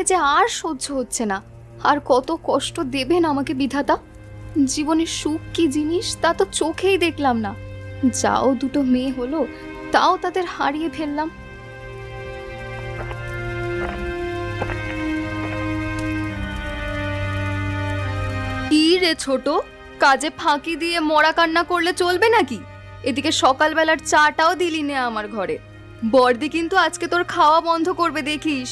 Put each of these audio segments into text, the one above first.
যে আর সহ্য হচ্ছে না। আর কত কষ্ট দেবেন আমাকে বিধাতা। জীবনের সুখ কি জিনিস তা তো চোখেই দেখলাম না। যাও দুটো মেয়ে হলো, তাও তাদের হারিয়ে ফেললাম। কি রে ছোট, কাজে ফাঁকি দিয়ে মরা কান্না করলে চলবে নাকি? এদিকে সকালবেলার চাটাও দিলি না আমার ঘরে। বর্দি কিন্তু আজকে তোর খাওয়া বন্ধ করবে দেখিস।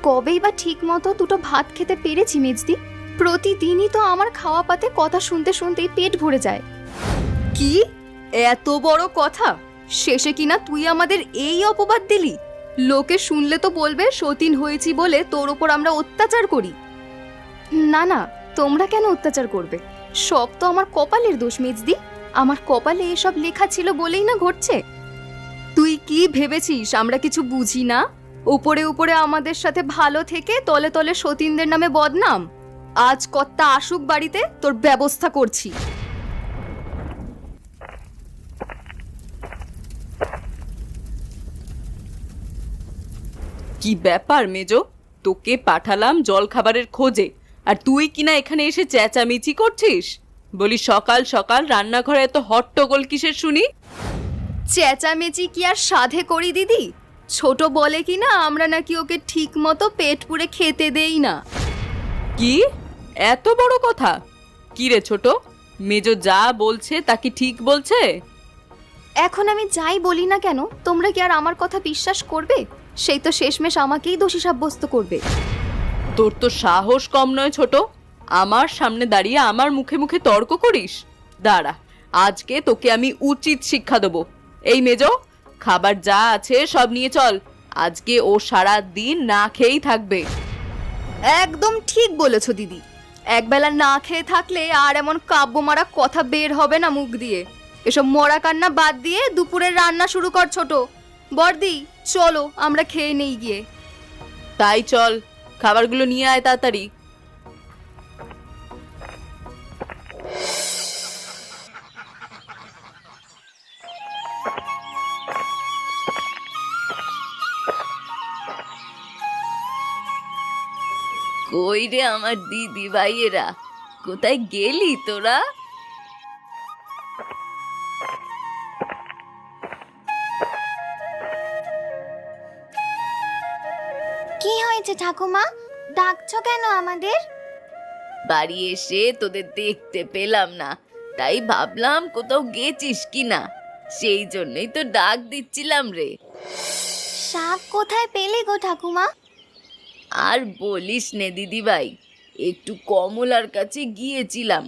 কবেই বা ঠিক মতো দুটো ভাত খেতে পেরেছি মেজদি? প্রতিদিনই তো আমার খাওয়া পাতে কথা শুনতে শুনতেই পেট ভরে যায়। কি এত বড় কথা? শেষে কিনা তুই আমাদের এই অপবাদ দিলি? লোকে শুনলে তো বলবে সতীন হয়েছি বলে তোর ওপর আমরা অত্যাচার করি। না না, তোমরা কেন অত্যাচার করবে? সব তো আমার কপালের দোষ মেজদি। আমার কপালে এসব লেখা ছিল বলেই না ঘটছে। তুই কি ভেবেছিস আমরা কিছু বুঝি না? উপরে উপরে আমাদের সাথে ভালো থেকে তলে তলে সতীনদের নামে বদনাম। আজ কর্তা আসুক বাড়িতে, তোর ব্যবস্থা করছি। কি ব্যাপার মেজো? তোকে পাঠালাম জল খাবারের খোঁজে, আর তুই কিনা এখানে এসে চেঁচামেচি করছিস? বলি সকাল সকাল রান্নাঘরে এত হট্টগোল কিসের শুনি? চেঁচামেচি কি আর সাধে করি দিদি? ছোট বলে কিনা আমরা নাকি ওকে ঠিক মতো পেট পুরে খেতে দেই না। কি এত বড় কথা? কি রে ছোট, মেজো যা বলছে তা কি ঠিক বলছে? এখন আমি যাই বলি না কেন, তোমরা কি আর আমার কথা বিশ্বাস করবে? সেই তো শেষমেশ আমাকেই দোষী সাব্যস্ত করবে। তোর তো সাহস কম নয় ছোট, আমার সামনে দাঁড়িয়ে আমার মুখে মুখে তর্ক করিস। দাঁড়া, আজকে তোকে আমি উচিত শিক্ষা দেবো। এই মেজো, খাবার যা আছে সব নিয়ে চল। আজকে ও সারা দিন না খেয়েই থাকবে। একদম ঠিক বলেছো দিদি। একবেলা না খেয়ে থাকলে আর এমন কাব্য মারা কথা বের হবে না মুখ দিয়ে। এসব মরা কান্না বাদ দিয়ে দুপুরের রান্না শুরু কর ছোট। বর্দি চলো আমরা খেয়ে নেই গিয়ে। তাই চল, খাবারগুলো নিয়ে আয় তাড়াতাড়ি। কই রে আমার দিদি ভাইয়েরা, কোথায় গেলি তোরা? কি হয়েছে ঠাকুমা, ডাকছো কেন আমাদের? বাড়ি এসে তোদের দেখতে পেলাম না, তাই ভাবলাম কোথাও গেছিস কিনা, সেই জন্যই তো ডাক দিচ্ছিলাম রে। শাক কোথায় পেলে গো ঠাকুমা? আর বলিস নে দিদিভাই, একটু কমলার কাছে গিয়েছিলাম,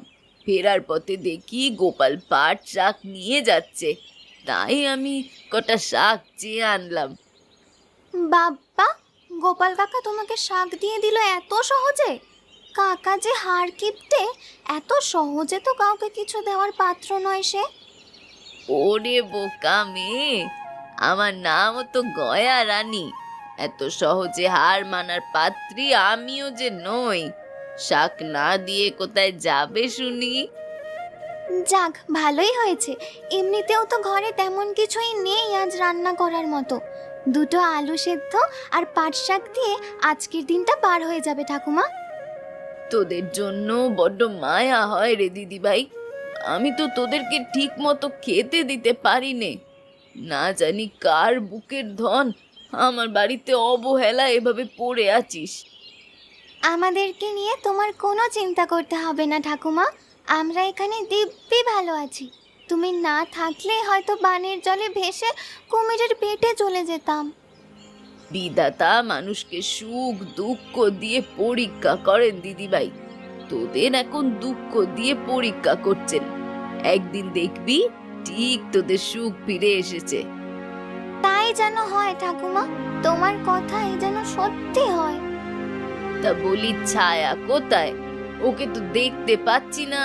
ফেরার পথে দেখি গোপাল পাট শাক নিয়ে যাচ্ছে, তাই আমি কটা শাক চেয়ে আনলাম। বাবা, গোপাল কাকা তোমাকে শাক দিয়ে দিল এত সহজে? কাকা যে হাড় কিপটে, এত সহজে তো কাউকে কিছু দেওয়ার পাত্র নয় সে। ওরে বোকা মেয়ে, আমার নামও তো গয়া রানী, এত সহজে হার মানার পাত্রী আমিও যে নই। শাক না দিয়ে কোথায় যাবে শুনি? যাক, ভালোই হয়েছে। এমনিতেও তো ঘরে তেমন কিছুই নেই আজ রান্না করার মতো। দুটো আলু সেদ্ধ আর পাট শাক দিয়ে আজকের দিনটা পার হয়ে যাবে ঠাকুমা। তোদের জন্য বড্ড মায়া হয় রে দিদিভাই, আমি তো তোদেরকে ঠিক মতো খেতে দিতে পারি নে। না জানি কার বুকের ধন আমার বাড়িতে অবহেলা এভাবে পড়ে আছিস। আমাদেরকে নিয়ে তোমার কোনো চিন্তা করতে হবে না ঠাকুমা, আমরা এখানে দিব্যি ভালো আছি। তুমি না থাকলে হয়তো বানের জলে ভেসে কুমিরের পেটে চলে যেতাম। বিধাতা মানুষকে সুখ দুঃখ দিয়ে পরীক্ষা করেন দিদিভাই, তোদের এখন দুঃখ দিয়ে পরীক্ষা করছেন। একদিন দেখবি ঠিক তোদের সুখ ফিরে এসেছে। তাই যেন হয় ঠাকুমা, তোমার কথাই যেন সত্যি হয়। তা বলি ছায়া কোথায়? ওকে তো দেখতে পাচ্ছি না।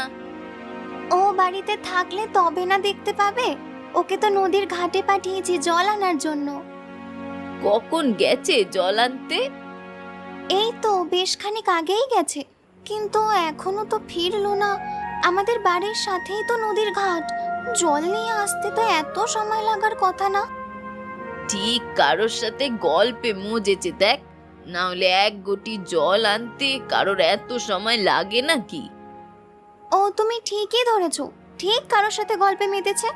ও বাড়িতে থাকলে তবে না দেখতে পাবে? ওকে তো নদীর ঘাটে পাঠিয়েছি জল আনার জন্য। কখন গেছে জল আনতে? এই তো বেশ খানিক আগেই গেছে, কিন্তু এখনো তো ফিরলো না। আমাদের বাড়ির সাথেই তো নদীর ঘাট, জল নিয়ে আসতে তো এত সময় লাগার কথা না। ঠিক কারোর সাথে গল্পে মজেছে দেখ, না হলে এক ঘটি জল আনতে কারোর এত সময় লাগে নাকি? ও তুমি ঠিকই ধরেছো, ঠিক কারোর সাথে গল্পে মেতেছে।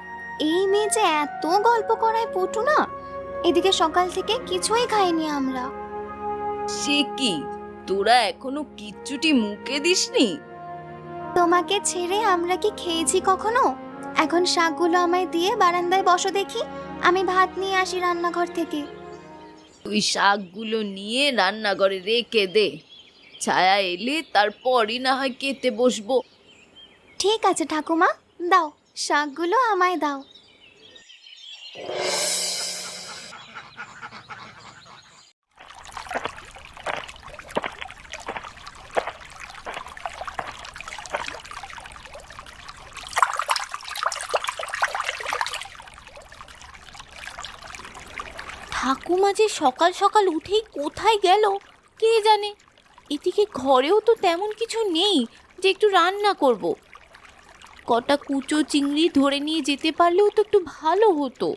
এই মেয়ে যে এত গল্প করায় পটু না। এদিকে সকাল থেকে কিছুই খাইনি আমরা। সে কি, তোরা এখনো কিচ্ছুটি মুখে দিসনি? তোমাকে ছেড়ে আমরা কি খেয়েছি কখনো? এখন শাকগুলো আমায় দিয়ে বারান্দায় বসো দেখি, আমি ভাত নিয়ে আসি রান্নাঘর থেকে। তুই শাকগুলো নিয়ে রান্নাঘরে রেখে দে, ছায়া এলে তারপরই না হয় খেতে বসবো। ঠিক আছে ঠাকুমা, দাও শাকগুলো আমায় দাও। ঠাকুমা যে সকাল সকাল উঠেই কোথায় গেল কে জানে। এদিকে ঘরেও তো তেমন কিছু নেই যে একটু রান্না করব। কটা কুচো চিংড়ি ধরে নিয়ে যেতে পারলেও তো একটু ভালো হতো।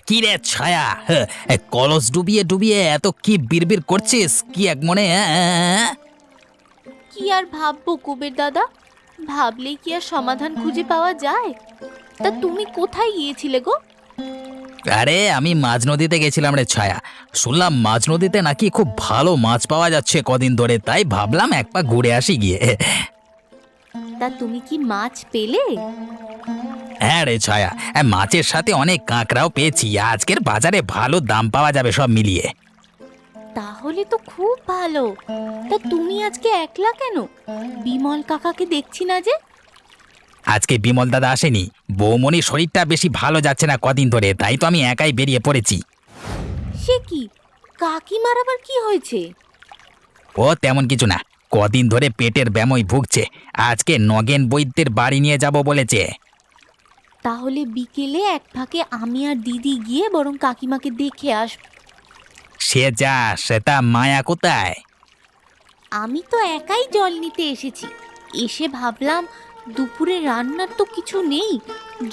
কি রে ছায়া, কলস ডুবিয়ে ডুবিয়ে এত কি বিড়বিড় করছিস? কি এক মনে? কি আর ভাববো কুবের দাদা, ভাবলেই কি আর সমাধান খুঁজে পাওয়া যায়? তা তুমি কোথায় গিয়েছিলে গো? আরে আমি মাঝ নদীতে গেছিলাম রে ছায়া। শুনলাম মাঝ নদীতে নাকি খুব ভালো মাছ পাওয়া যাচ্ছে কদিন ধরে, তাই ভাবলাম এক পা ঘুরে আসি গিয়ে। তা তুমি কি মাছ পেলে? হ্যাঁ রে ছায়া, মাছের সাথে অনেক কাঁকড়াও পেয়েছি। আজকের বাজারে ভালো দাম পাওয়া যাবে সব মিলিয়ে। তাহলে তো খুব ভালো। তা তুমি আজকে একলা কেন? বিমল কাকাকে দেখছি না যে। আজকে বিমল দাদা আসেনি, বৌমনির শরীরটা বেশি ভালো যাচ্ছে না কদিন ধরে, তাই তো আমি একাই বেরিয়ে পড়েছি। সে কি, কাকিমার আবার কি হয়েছে? ও তেমন কিছু না, কদিন ধরে পেটের ব্যামোয় ভুগছে। আজকে নগেন বৈদ্যের বাড়ি নিয়ে যাব বলেছে। তাহলে বিকেলে এক ফাঁকে আমি আর দিদি গিয়ে বরং কাকিমাকে দেখে আস। সে যা, সেটা মায়া কোথায়? আমি তো একাই জল নিতে এসেছি। এসে ভাবলাম দুপুরে রান্নার তো কিছু নেই,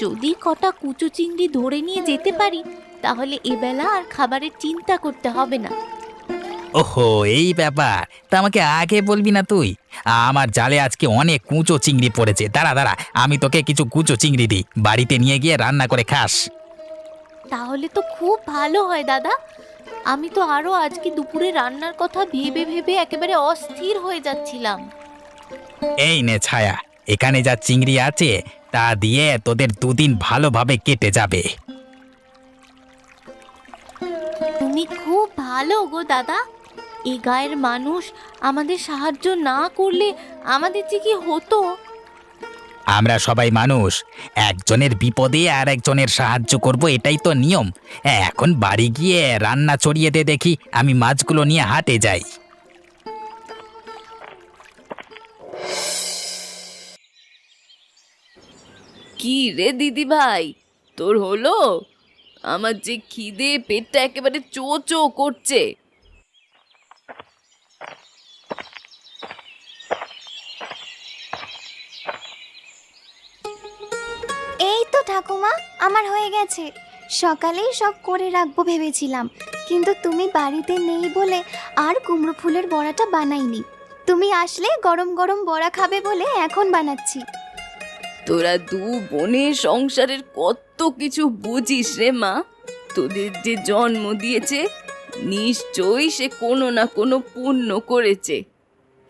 যদি কটা কুচো চিংড়ি ধরে নিয়ে যেতে পারি তাহলে এবেলা আর খাবারের চিন্তা করতে হবে না। ওহো, এই ব্যাপার, তা আমাকে আগে বলবি না তুই? আমার জালে আজকে অনেক কুঁচো চিংড়ি পড়েছে। দাঁড়া দাঁড়া, আমি তোকে কিছু কুঁচো চিংড়ি দিই, বাড়িতে নিয়ে গিয়ে রান্না করে খাস। তাহলে তো খুব ভালো হয় দাদা। আমি তো আরো আজকে দুপুরে রান্নার কথা ভেবে ভেবে একেবারে অস্থির হয়ে যাচ্ছিলাম। এই নে ছায়া, এখানে যা চিংড়ি আছে তা দিয়ে তোদের দুদিন ভালোভাবে কেটে যাবে। তুমি খুব ভালো গো দাদা। এ গায়ের মানুষ আমাদের সাহায্য না করলে আমাদের যে কি হতো। আমরা সবাই মানুষ, একজনের বিপদে আর একজনের সাহায্য করব, এটাই তো নিয়ম। এখন বাড়ি গিয়ে রান্না চড়িয়ে দে দেখি, আমি মাছগুলো নিয়ে হাটে যাই। কি রে দিদি ভাই, তোর হলো? আমার যে খিদে, পেটটা একেবারে চো চো করছে। এই তো ঠাকুমা, আমার হয়ে গেছে। সকালেই সব করে রাখবো ভেবেছিলাম, কিন্তু তুমি বাড়িতে নেই বলে আর কুমড়ো ফুলের বড়াটা বানাইনি। তুমি আসলে গরম গরম বড়া খাবে বলে এখন বানাচ্ছি। তোরা দু বোনে সংসারের কত কিছু বুঝিস রে মা। তোদের যে জন্ম দিয়েছে নিশ্চয়ই সে কোনো না কোনো পুণ্য করেছে,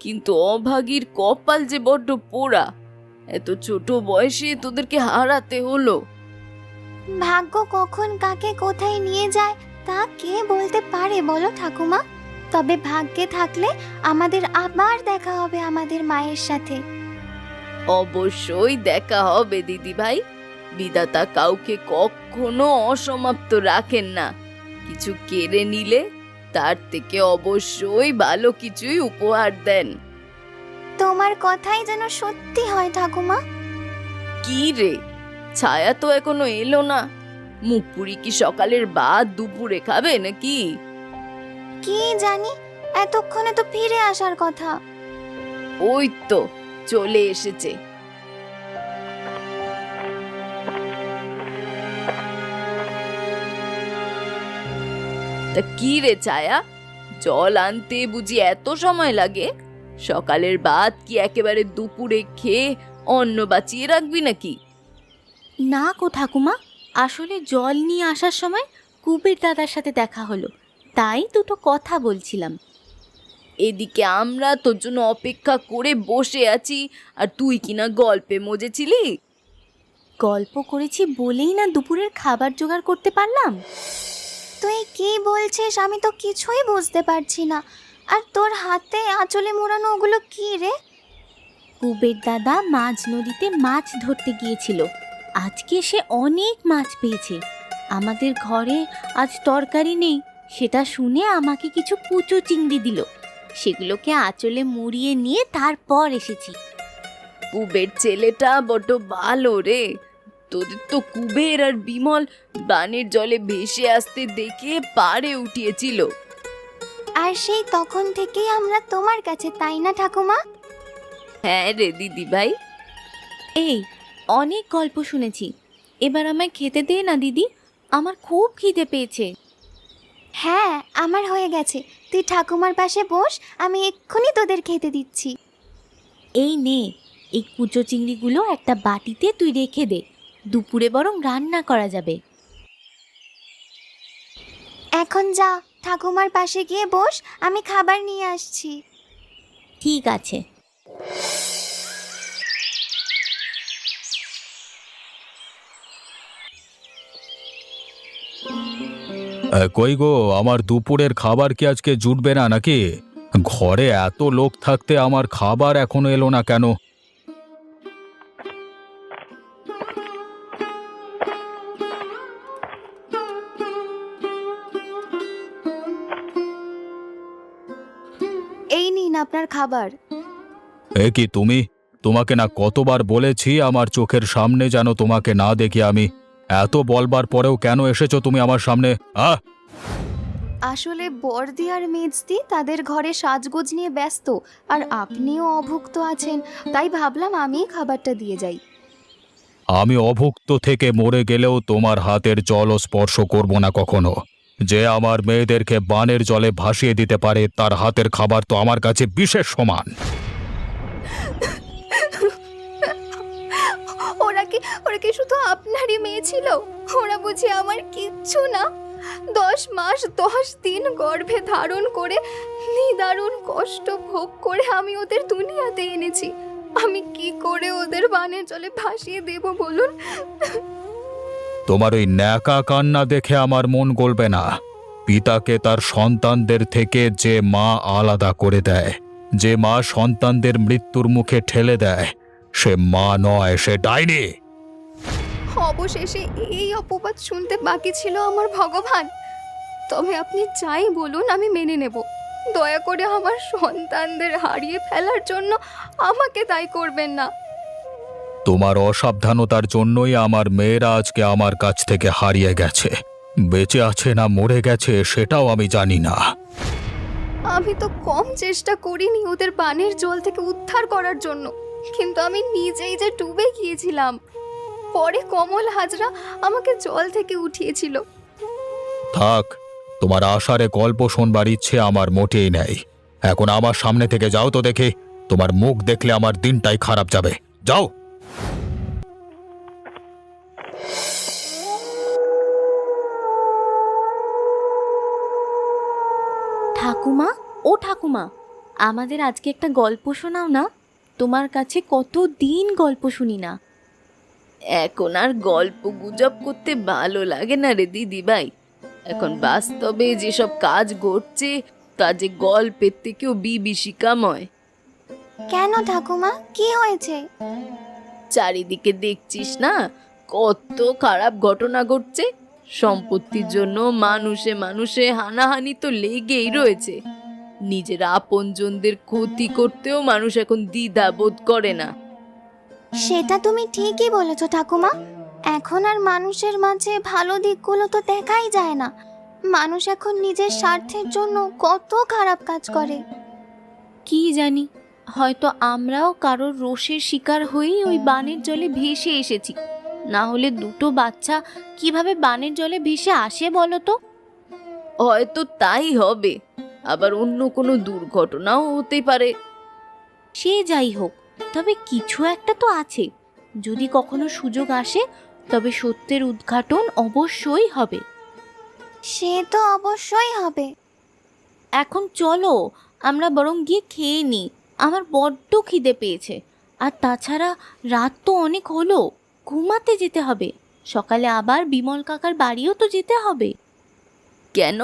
কিন্তু অভাগীর কপাল যে বড্ড পোড়া। এত ছোট বয়সে তোদেরকে হারাতে হলো। ভাগ্য কখন কাকে কোথায় নিয়ে যায় তা কে বলতে পারে বলো ঠাকুমা? তবে ভাগ্যে থাকলে আমাদের আবার দেখা হবে আমাদের মায়ের সাথে। অবশ্যই দেখা হবে দিদি ভাই। বিধাতা কাউকে কখনো অসমাপ্ত রাখেন না। কিছু কেড়ে নিলে তার থেকে অবশ্যই ভালো কিছুই উপহার দেন। তোমার কথাই যেন সত্যি হয় ঠাকুমা। কি রে, ছায়া তো এখনো এলো না। মুখ পুরি কি সকালের বাদ দুপুরে খাবে নাকি? কি জানি, এতক্ষণে তো ফিরে আসার কথা। ওই তো চলে এসেছে। তা কি রে ছায়া, জল আনতে বুঝি এত সময় লাগে? সকালের ভাত কি একেবারে দুপুরে খেয়ে অন্ন বাঁচিয়ে রাখবি নাকি? না গো ঠাকুমা, আসলে জল নিয়ে আসার সময় কুবের দাদার সাথে দেখা হলো, তাই দুটো কথা বলছিলাম। এদিকে আমরা তোর জন্য অপেক্ষা করে বসে আছি, আর তুই কিনা গল্পে মজেছিলি। গল্প করেছি বলেই না দুপুরের খাবার জোগাড় করতে পারলাম। তুই কি বলছিস আমি তো কিছুই বুঝতে পারছি না। আর তোর হাতে আঁচলে মোড়ানো ওগুলো কি রে? কুবের দাদা মাঝ নদীতে মাছ ধরতে গিয়েছিল, আজকে সে অনেক মাছ পেয়েছে। আমাদের ঘরে আজ তরকারি নেই, সেটা শুনে আমাকে কিছু কুচো চিংড়ি দিল, সেগুলোকে আঁচলে মুড়িয়ে নিয়ে তারপর এসেছি। কুবের ছেলেটা বড্ড ভালো রে। তোদের তো কুবের আর বিমল বানের জলে ভেসে আসতে দেখে পাড়ে উঠিয়েছিল। আর সেই তখন থেকেই আমরা তোমার কাছে, তাই না ঠাকুমা? হ্যাঁ রে দিদি ভাই। এই অনেক গল্প শুনেছি, এবার আমায় খেতে দে না দিদি, আমার খুব খিদে পেয়েছে। হ্যাঁ, আমার হয়ে গেছে। তুই ঠাকুমার পাশে বস, আমি এক্ষুনি তোদের খেতে দিচ্ছি। এই নে, এই কুচো চিংড়িগুলো একটা বাটিতে তুই রেখে দে, দুপুরে বরং রান্না করা যাবে। এখন যা, ঠাকুমার পাশে গিয়ে বস, আমি খাবার নিয়ে আসছি। ঠিক আছে। কই গো, আমার দুপুরের খাবার কি আজকে জুটবে না নাকি? ঘরে এত লোক থাকতে আমার খাবার এখনো এলো না কেন? এই নিন আপনার খাবার। এ কি তুমি? তোমাকে না কতবার বলেছি আমার চোখের সামনে যেন তোমাকে না দেখি আমি। এত বলবার পরেও কেন এসেছো তুমি আমার সামনে? আসলে বর্দি আর মেজদি তাদের ঘরে সাজগোজ নিয়ে ব্যস্ত, আর আপনিও অভুক্ত আছেন, তাই ভাবলাম আমিই খাবারটা দিয়ে যাই। আমি অভুক্ত থেকে মরে গেলেও তোমার হাতের জল স্পর্শ করব না কখনো। যে আমার মেয়েদেরকে বানের জলে ভাসিয়ে দিতে পারে তার হাতের খাবার তো আমার কাছে বিশেষ সমান। ওরা কি শুধু আপনারই মেয়ে ছিল? ওরা বুঝি আমার কিচ্ছু না? 10 মাস 10 দিন গর্ভে ধারণ করে নিদারুণ কষ্ট ভোগ করে আমি ওদের দুনিয়াতে এনেছি। আমি কি করে ওদের বানের জলে ভাসিয়ে দেব বলুন? তোমার ওই ন্যাকা কান্না দেখে আমার মন গলবে না। পিতাকে তার সন্তানদের থেকে যে মা আলাদা করে দেয়, যে মা সন্তানদের মৃত্যুর মুখে ঠেলে দেয়, সে মা নয়, সে ডাইনি। অবশেষে এই অপবাদ শুনতে বাকি ছিল আমার ভগবান। তবে আপনি যাই বলুন আমি মেনে নেব। দয়া করে আমার সন্তানদের হারিয়ে ফেলার জন্য আমাকে দায়ী করবেন না। তোমার অসাবধানতার জন্যই আমার মেয়েরা আজকে আমার কাছ থেকে হারিয়ে গেছে। বেঁচে আছে না মরে গেছে সেটাও আমি জানি না। আমি তো কম চেষ্টা করিনি ওদের বানের জল থেকে উদ্ধার করার জন্য, কিন্তু আমি নিজেই যে ডুবে গিয়েছিলাম। পরে কমল হাজরা আমাকে জল থেকে উঠিয়েছিল। থাক, তোমার আশারে গল্প শোনবার ইচ্ছে আমার মোটেই নেই। এখন আমার সামনে থেকে যাও তো দেখি, তোমার মুখ দেখলে আমার দিনটাই খারাপ যাবে। যাও। ঠাকুমা, ও ঠাকুমা, আমাদের আজকে একটা গল্প শোনাও না। তোমার কাছে কতদিন গল্প শুনি না। এখন আর গল্প গুজব করতে ভালো লাগে না রে দিদি ভাই। এখন বাস্তবে যেসব কাজ ঘটছে তা যে গল্পের থেকেও বিভীষিকাময়। কেন ঠাকুমা, কি হয়েছে? চারিদিকে দেখছিস না কত খারাপ ঘটনা ঘটছে। সম্পত্তির জন্য মানুষে মানুষে হানাহানি তো লেগেই রয়েছে। নিজের আপনজনদের ক্ষতি করতেও মানুষ এখন দ্বিধা বোধ করে না। সেটা তুমি ঠিকই বলেছ ঠাকুমা। এখন আর মানুষের মাঝে ভালো দিকগুলো তো দেখাই যায় না। মানুষ এখন নিজের স্বার্থের জন্য কত খারাপ কাজ করে। কি জানি, হয়তো আমরাও কারোর রোষের শিকার হয়েই ওই বানের জলে ভেসে এসেছি। না হলে দুটো বাচ্চা কিভাবে বানের জলে ভেসে আসে বলো তো? হয়তো তাই হবে, আবার অন্য কোনো দুর্ঘটনাও হতে পারে। সে যাই হোক, তবে কিছু একটা তো আছে। যদি কখনো সুযোগ আসে তবে সত্যের উদ্ঘাটন অবশ্যই হবে। সে তো অবশ্যই হবে। এখন চলো আমরা বরং গিয়ে খেয়ে নিই, আমার বড্ড খিদে পেয়েছে। আর তাছাড়া রাত তো অনেক হলো, ঘুমাতে যেতে হবে। সকালে আবার বিমল কাকার বাড়িও তো যেতে হবে। কেন?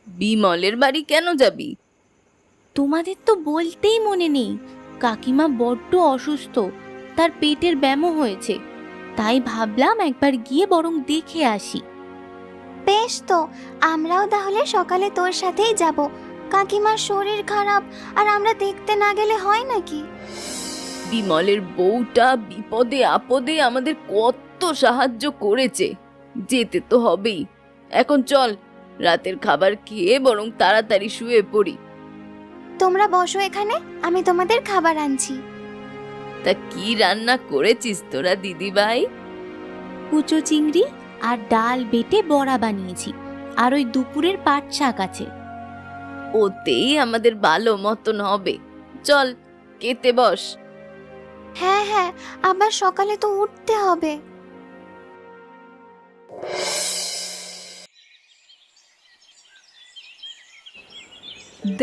বিমলের বাড়ি কেন যাবি? তোমাদের তো বলতেই মনে নেই, কাকিমা বড্ড অসুস্থ, তার পেটের ব্যামো হয়েছে। তাই ভাবলাম একবার গিয়ে বরং দেখে আসি। বেশ তো, আমরাও তাহলে সকালে তোর সাথেই যাব। কাকিমার শরীর খারাপ, আর আমরা দেখতে না গেলে হয় নাকি? বিমলের বউটা বিপদে আপদে আমাদের কত সাহায্য করেছে, যেতে তো হবেই। এখন চল, রাতের খাবার খেয়ে বরং তাড়াতাড়ি শুয়ে পড়ি। তোমরা বসো এখানে, আমি তোমাদের খাবার আনছি। তা কি রান্না করেছিস তোরা দিদিভাই? কুচো চিংড়ি আর ডাল বেটে বড়া বানিয়েছি, আর ওই দুপুরের পাট শাক আছে। ওতেই আমাদের ভালো মতন হবে। চল খেতে বস। হ্যাঁ হ্যাঁ, আবার সকালে তো উঠতে হবে।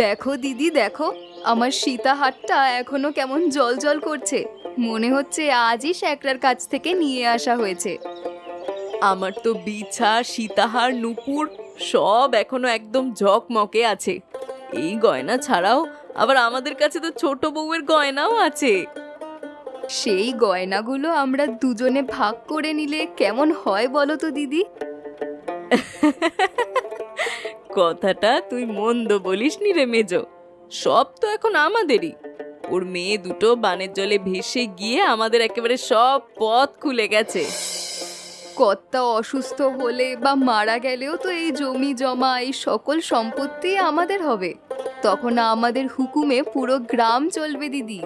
দেখো দিদি, দেখো আমার সীতাহারটা এখনো কেমন জল জল করছে। মনে হচ্ছে আজই শ্যাকরার কাছ থেকে নিয়ে আসা হয়েছে। আমার তো বিছা, সীতাহার, নুপুর সব এখনো একদম ঝকমকে আছে। এই গয়না ছাড়াও আবার আমাদের কাছে তো ছোট বউয়ের গয়নাও আছে। সেই গয়নাগুলো আমরা দুজনে ভাগ করে নিলে কেমন হয় বলো তো দিদি? কথাটা তুই মন্দ বলিসনি রে মেজো, সব তো এখন আমাদেরই। ওর মেয়ে দুটো বানের জলে ভেসে গিয়ে আমাদের একেবারে সব পথ খুলে গেছে। কর্তা অসুস্থ হলে বা মারা গেলেও তো এই জমি জমা, এই সকল সম্পত্তি আমাদের হবে। তখন আমাদের হুকুমে পুরো গ্রাম চলবে দিদি।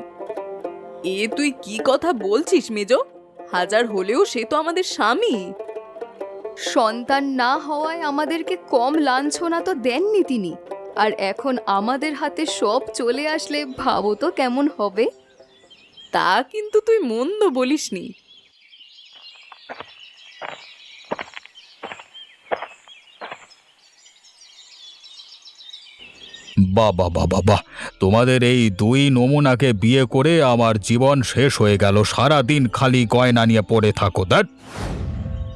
এ তুই কি কথা বলছিস মেজো? হাজার হলেও সে তো আমাদের স্বামী। সন্তান না হওয়ায় আমাদেরকে কম লাঞ্ছনা তো দেননি তিনি, আর এখন আমাদের হাতে সব চলে আসলে ভাবো তো কেমন হবে। তা কিন্তু তুই মন্দ বলিসনি। বাবা বাবা বাহ, তোমাদের এই দুই নমুনাকে বিয়ে করে আমার জীবন শেষ হয়ে গেল। সারা দিন খালি গয়না নিয়ে পড়ে থাকো। দ্যাট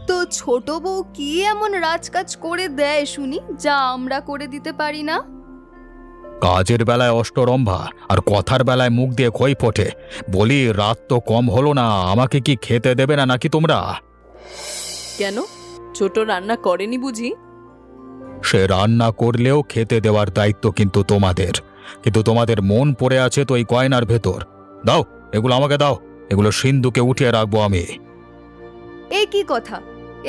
তো ছোট বউ কি এমন রাজকাজ করে দেয় শুনি, যা আমরা করে দিতে পারি না? কাজের বেলায় অষ্টরম্ভা আর কথার বেলায় মুখ দিয়ে খই ফোটে। বলি, রাত তো কম হলো না, আমাকে কি খেতে দেবে না নাকি তোমরা? কেন, ছোট রান্না করেনি বুঝি? সে রান্না করলেও খেতে দেওয়ার দায়িত্ব কিন্তু তোমাদের। কিন্তু তোমাদের মন পড়ে আছে তো এই গয়নার ভেতর। দাও, এগুলো আমাকে দাও, এগুলো সিন্ধুকে উঠিয়ে রাখবো আমি। এ কি কথা?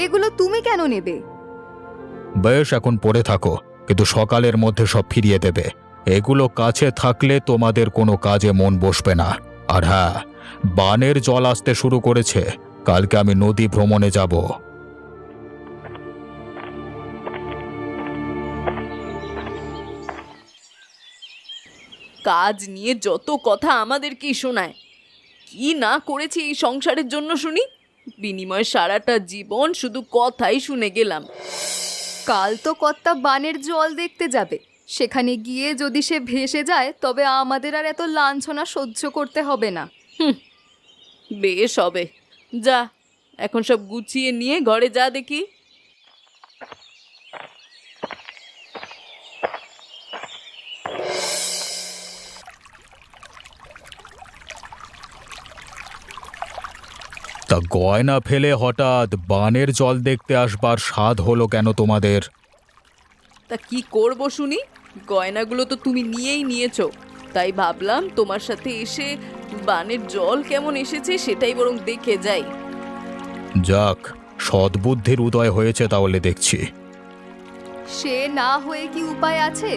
এগুলো তুমি কেন নেবে? বেশ, এখন পড়ে থাকো, কিন্তু সকালের মধ্যে সব ফিরিয়ে দেবে। এগুলো কাছে থাকলে তোমাদের কোনো কাজে মন বসবে না। আর হ্যাঁ, বানের জল আসতে শুরু করেছে, কালকে আমি নদী ভ্রমণে যাব। কাজ নিয়ে যত কথা আমাদেরকেই শোনায়। কি না করেছি এই সংসারের জন্য শুনি, বিনিময়ে সারাটা জীবন শুধু কথাই শুনে গেলাম। কাল তো কর্তা বানের জল দেখতে যাবে, সেখানে গিয়ে যদি সে ভেসে যায় তবে আমাদের আর এত লাঞ্ছনা সহ্য করতে হবে না। বেশ হবে, যা এখন সব গুছিয়ে নিয়ে ঘরে যা দেখি। তা গয়না ফেলে হঠাৎ বানের জল দেখতে আসবার স্বাদ হলো কেন তোমাদের? তা কি করব শুনি, গয়নাগুলো তো তুমি নিয়েই নিয়েছো, তাই ভাবলাম তোমার সাথে এসে বানের জল কেমন এসেছে সেটাই বরং দেখে যাই। যাক, সদ্বুদ্ধির উদয় হয়েছে তাহলে দেখছি। সে না হয়ে কি উপায় আছে?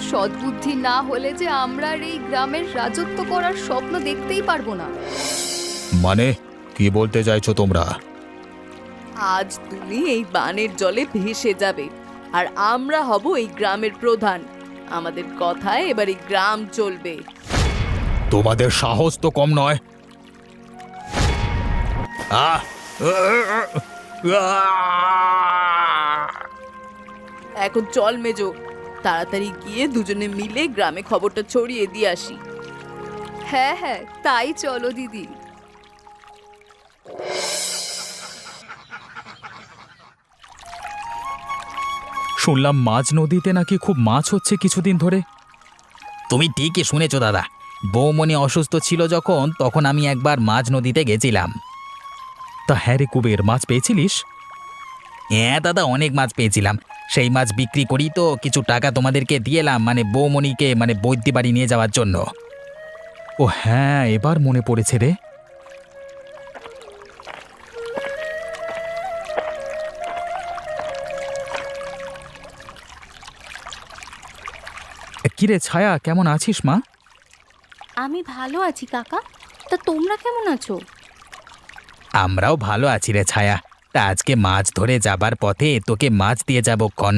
সদ্বুদ্ধি না হলে যে আমরা আর এই গ্রামের রাজত্ব করার স্বপ্ন দেখতেই পারবো না। মানে কি বলতে চাইছো তোমরা? আজ তুমি এই বানের জলে ভেসে যাবে, আর আমরা হব এই গ্রামের প্রধান। আমাদের কথায় এবার এই গ্রাম চলবে। তোমাদের সাহস তো কম নয়। আহ! এখন চল মেজো, তাড়াতাড়ি গিয়ে দুজনে মিলে গ্রামে খবরটা ছড়িয়ে দিয়ে আসি। হ্যাঁ হ্যাঁ, তাই চলো দিদি। শুনলাম মাঝ নদীতে নাকি খুব মাছ হচ্ছে কিছুদিন ধরে। তুমি ঠিকই শুনেছো দাদা। বৌমনি অসুস্থ ছিল যখন, তখন আমি একবার মাঝ নদীতে গেছিলাম। তা হ্যাঁ রে কুবের, মাছ পেয়েছিলিস? হ্যাঁ দাদা, অনেক মাছ পেয়েছিলাম। সেই মাছ বিক্রি করি তো কিছু টাকা তোমাদেরকে দিয়ে এলাম, মানে বৌমনিকে বৈদ্যি বাড়ি নিয়ে যাওয়ার জন্য। ও হ্যাঁ, এবার মনে পড়েছে রে। কিরে ছায়া, কেমন আছিস মা? আমি ভালো আছি কাকা। তা তোমরা কেমন আছো? আমরাও ভালো আছি রে ছায়া। তা আজকে মাছ ধরে যাবার পথে তোকে মাছ দিয়ে যাবো ক্ষণ।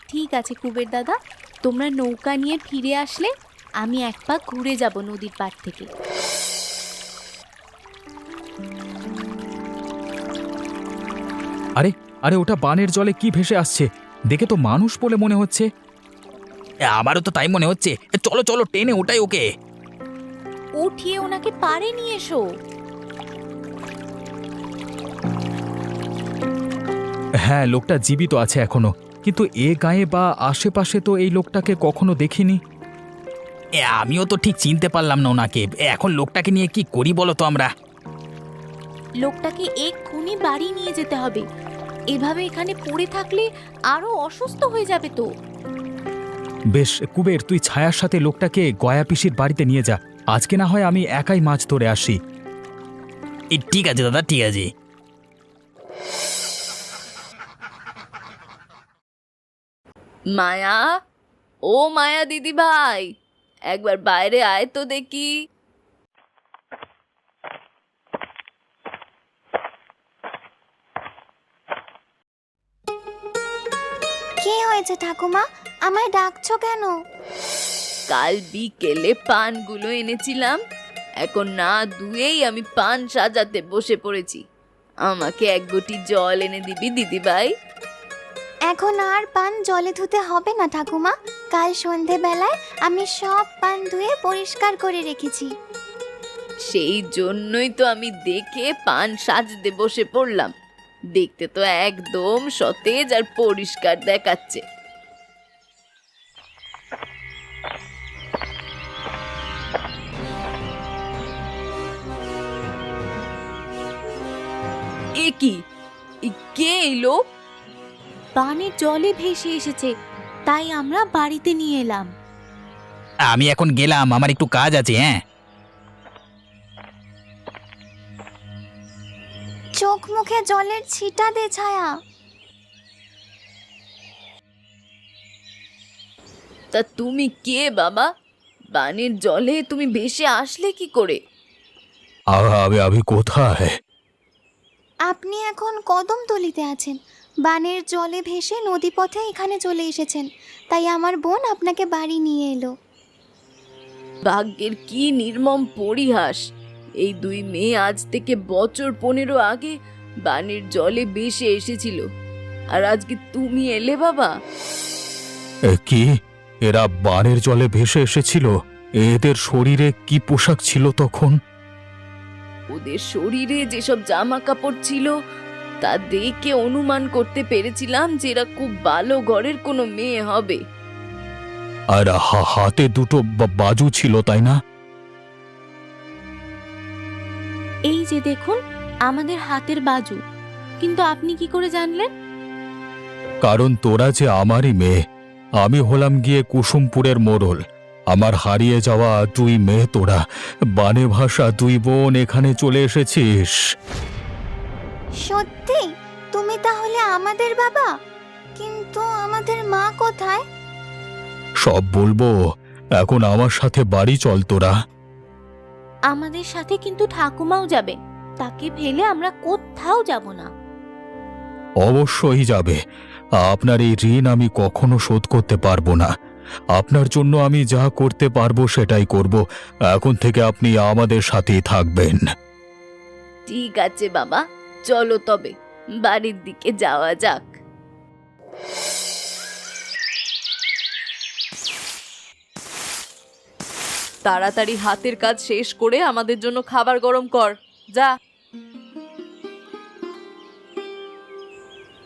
ঠিক আছে কুবের দাদা, তোমরা নৌকা নিয়ে ফিরে আসলে আমি এক পাক ঘুরে যাব নদীর পাড় থেকে। আরে আরে, ওটা বানের জলে কি ভেসে আসছে? দেখে তো মানুষ বলে মনে হচ্ছে। আমারও তো তাই মনে হচ্ছে। চলো চলো, টেনে ওটাই ওকে। উঠিয়ে ওনাকে পাড়ে নিয়ে এসো। হ্যাঁ, লোকটা জীবিত আছে এখনো, কিন্তু এ গায়ে বা আশেপাশে তো এই লোকটাকে কখনো দেখিনি। আমিও তো ঠিক চিনতে পারলাম না ওনাকে। এখন লোকটাকে নিয়ে কি করি বলো তো আমরা? লোকটাকে এক্ষুনি বাড়ি নিয়ে যেতে হবে। এভাবে এখানে পড়ে থাকলে আরো অসুস্থ হয়ে যাবে তো। বেশ কুবের, তুই ছায়ার সাথে লোকটাকে গয়া পিসির বাড়িতে নিয়ে যা। আজকে না হয় আমি একাই মাছ ধরে আসি। ঠিক আছে দাদা, ঠিক আছে। মায়া, ও মায়া দিদি ভাই, একবার বাইরে আয় তো দেখি। কি হয়েছে ঠাকুমা? আমায় ডাকছো কেন? কাল বিকেলে পানগুলো এনেছিলাম, এখন না ধুয়েই আমি পান সাজাতে বসে পড়েছি। আমাকে এক ঘটি জল এনে দিবি দিদি ভাই? এখন আর পান জলে ধুতে হবে না ঠাকুমা। কাল সন্ধেবেলায় আমি সব পান ধুয়ে পরিষ্কার করে রেখেছি। সেই জন্যই তো আমি দেখে পান সাজতে বসে পড়লাম। দেখতে তো একদম সতেজ আর পরিষ্কার দেখাচ্ছে। এ কি? কে এলো? বানের জলে ভেসে এসেছে, তাই আমরা বাড়িতে নিয়ে এলাম। আমি এখন গেলাম, আমার একটু কাজ আছে। হ্যাঁ, চোখ মুখে জলের ছিটা দে ছায়া। তা তুমি কে বাবা? বানের জলে তুমি ভেসে আসলে কি করে? আমি কোথায়? আপনি এখন কদমতলিতে আছেন। বানের জলে ভেসে নদীপথে এখানে চলে এসেছেন, তাই আমার বোন আপনাকে বাড়ি নিয়ে এলো। ভাগ্যের কি নির্মম পরিহাস! এই দুই মেয়ে আজ থেকে বছর 15 আগে বানের জলে ভেসে এসেছিল, আর আজকে তুমি এলে বাবা। কি, এরা বানের জলে ভেসে এসেছিল? এদের শরীরে কি পোশাক ছিল তখন? ওদের শরীরে যেসব জামা কাপড় ছিল তা দেখে অনুমান করতে পেরেছিলাম যে এরা খুব ভালো ঘরের কোনো মেয়ে হবে। আর হাতে দুটো বাজু ছিল, তাই না? এই যে দেখুন, আমাদের হাতের বাজু। কিন্তু আপনি কি করে জানলেন? কারণ তোরা যে আমারই মেয়ে। আমি হলাম গিয়ে কুসুমপুরের মোড়ল। আমার হারিয়ে যাওয়া দুই মেয়ে তোরা, বানে ভাষা দুই বোন এখানে চলে এসেছিস। সত্যি? তুমি তাহলে আমাদের বাবা? কিন্তু আমাদের মা কোথায়? সব বলবো, এখন আমার সাথে বাড়ি চল তোরা। আমাদের সাথে কিন্তু ঠাকুমাও যাবে, তাকে ফেলে আমরা কোথাও যাব না। অবশ্যই যাবে। আপনার এই ঋণ আমি কখনো শোধ করতে পারবো না। আপনার জন্য আমি যা করতে পারবো সেটাই করব। এখন থেকে আপনি আমাদের সাথেই থাকবেন। ঠিক আছে বাবা, চলো তবে বাড়ির দিকে যাওয়া যাক। তাড়াতাড়ি হাতের কাজ শেষ করে আমাদের জন্য খাবার গরম কর, যা।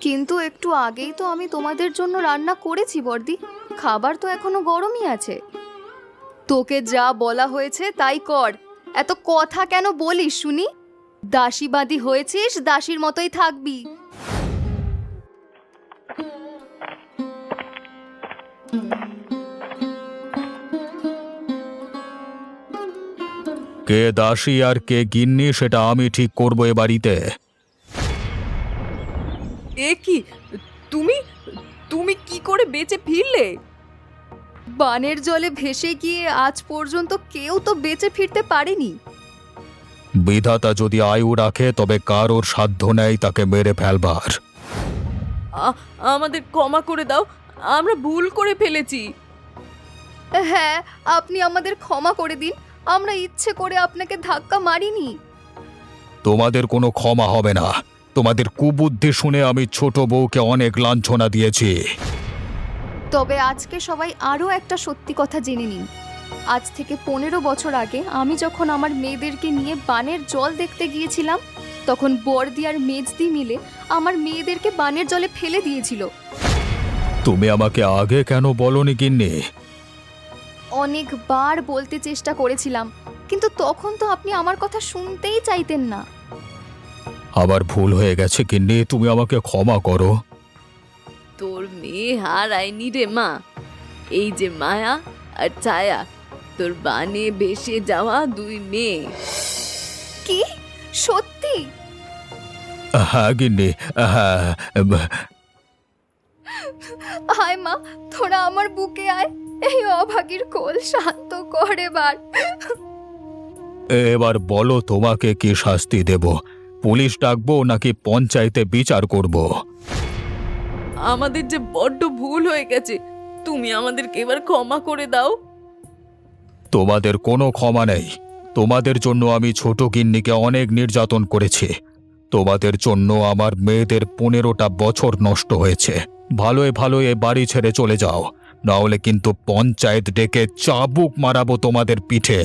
কিন্তু একটু আগেই তো আমি তোমাদের জন্য রান্না করেছি বর্দি, খাবার তো এখনো গরমই আছে। তোকে যা বলা হয়েছে তাই কর, এত কথা কেন বলিস শুনি? দাসীবাদী হয়েছিস, দাসীর মতোই থাকবি। কে দাসী আর কে গিন্নি সেটা আমি ঠিক করবো এ বাড়িতে। এ কি, তুমি তুমি কি করে বেঁচে ফিরলে? বানের জলে ভেসে গিয়ে আজ পর্যন্ত কেউ তো বেঁচে ফিরতে পারেনি। বিধাতা যদি আয়ু রাখে তবে কারোর সাধ্য নেই তাকে মেরে ফেলবার। আমাদের ক্ষমা করে দাও, আমরা ভুল করে ফেলেছি। হ্যাঁ, আপনি আমাদের ক্ষমা করে দিন, আমরা ইচ্ছে করে আপনাকে ধাক্কা মারিনি। তোমাদের কোনো ক্ষমা হবে না। তোমাদের কুবুদ্ধি শুনে আমি ছোট বউকে অনেক লাঞ্ছনা দিয়েছি। তবে আজকে সবাই আরও একটা সত্যি কথা জেনে নিন। আজ থেকে 15 বছর আগে আমি যখন আমার মেয়েদেরকে নিয়ে বানের জল দেখতে গিয়েছিলাম, তখন বড়দি আর মেজদি মিলে আমার মেয়েদেরকে বানের জলে ফেলে দিয়েছিল। তুমি আমাকে আগে কেন বলনি গিন্নি? অনেকবার বলতে চেষ্টা করেছিলাম, কিন্তু তখন তো আপনি আমার কথা শুনতেই চাইতেন না। আবার ভুল হয়ে গেছে গিন্নি, তুমি আমাকে ক্ষমা করো। তোর মেয়ে হারায়নি রে মা, এই যে মায়া আর ছায়া, তোর বানে ভেসে যাওয়া দুই মেয়ে। কি সত্যি? হ্যাঁ গিন্নি, হ্যাঁ। আয় মা, তোরা আমার বুকে আয়, এই অভাগীর কোল শান্ত কর এবার। এবার বলো তোমাকে কি শাস্তি দেব? পুলিশ ডাকবো নাকি পঞ্চায়েতে বিচার করব? আমাদের যে বড্ড ভুল হয়ে গেছে, তুমি আমাদেরকে এবার ক্ষমা করে দাও। তোমাদের কোনো ক্ষমা নেই। তোমাদের জন্য আমি ছোট গিন্নিকে অনেক নির্যাতন করেছি। তোমাদের জন্য আমার মেয়েদের 15টা বছর নষ্ট হয়েছে। ভালোয় ভালোয় এ বাড়ি ছেড়ে চলে যাও, না হলে কিন্তু পঞ্চায়েত ডেকে চাবুক মারাবো তোমাদের পিঠে।